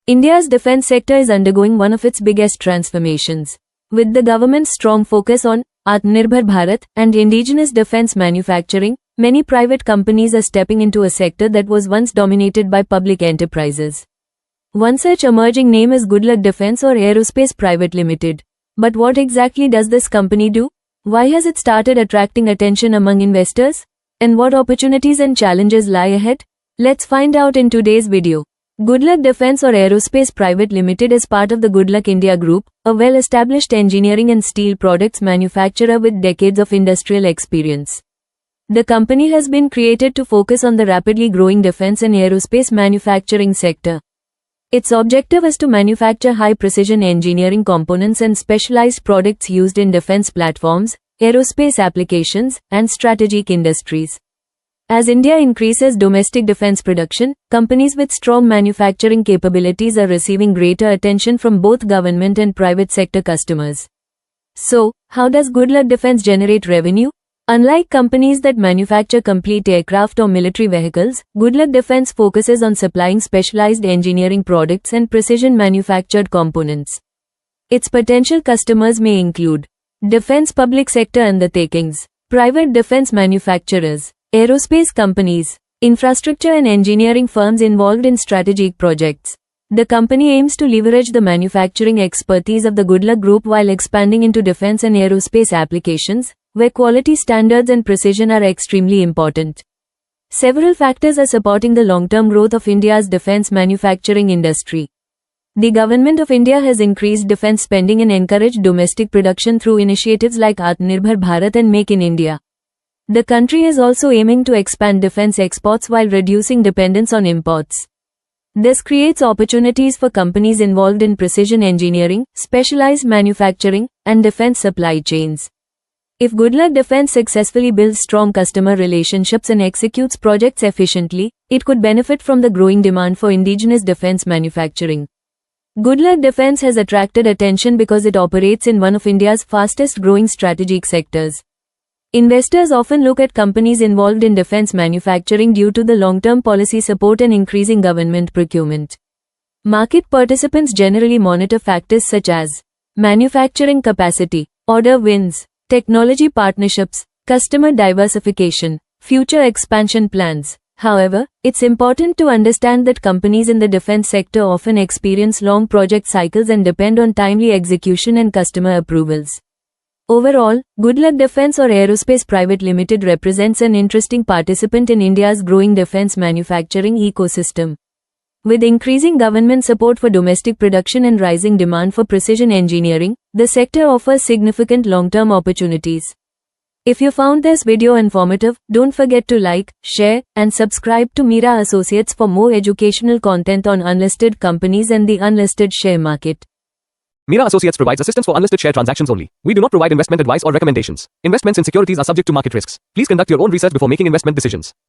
India's defense sector is undergoing one of its biggest transformations. With the government's strong focus on Atmanirbhar Bharat and indigenous defense manufacturing, many private companies are stepping into a sector that was once dominated by public enterprises. One such emerging name is Goodluck Defence or Aerospace Private Limited. But what exactly does this company do? Why has it started attracting attention among investors? And what opportunities and challenges lie ahead? Let's find out in today's video. Goodluck Defence or Aerospace Private Limited is part of the Goodluck India Group, a well-established engineering and steel products manufacturer with decades of industrial experience. The company has been created to focus on the rapidly growing defense and aerospace manufacturing sector. Its objective is to manufacture high-precision engineering components and specialized products used in defense platforms, aerospace applications, and strategic industries. As India increases domestic defense production, companies with strong manufacturing capabilities are receiving greater attention from both government and private sector customers. So, how does Goodluck Defence generate revenue? Unlike companies that manufacture complete aircraft or military vehicles, Goodluck Defence focuses on supplying specialized engineering products and precision manufactured components. Its potential customers may include defense public sector undertakings, private defense manufacturers, aerospace companies, infrastructure and engineering firms involved in strategic projects. The company aims to leverage the manufacturing expertise of the Goodluck Group while expanding into defense and aerospace applications, where quality standards and precision are extremely important. Several factors are supporting the long-term growth of India's defense manufacturing industry. The Government of India has increased defense spending and encouraged domestic production through initiatives like Atmanirbhar Bharat and Make in India. The country is also aiming to expand defense exports while reducing dependence on imports. This creates opportunities for companies involved in precision engineering, specialized manufacturing, and defense supply chains. If Goodluck Defence successfully builds strong customer relationships and executes projects efficiently, it could benefit from the growing demand for indigenous defense manufacturing. Goodluck Defence has attracted attention because it operates in one of India's fastest growing strategic sectors. Investors often look at companies involved in defense manufacturing due to the long-term policy support and increasing government procurement. Market participants generally monitor factors such as manufacturing capacity, order wins, technology partnerships, customer diversification, future expansion plans. However, it's important to understand that companies in the defense sector often experience long project cycles and depend on timely execution and customer approvals. Overall, Goodluck Defence or Aerospace Private Limited represents an interesting participant in India's growing defense manufacturing ecosystem. With increasing government support for domestic production and rising demand for precision engineering, the sector offers significant long-term opportunities. If you found this video informative, don't forget to like, share, and subscribe to Mira Associates for more educational content on unlisted companies and the unlisted share market. Mira Associates provides assistance for unlisted share transactions only. We do not provide investment advice or recommendations. Investments in securities are subject to market risks. Please conduct your own research before making investment decisions.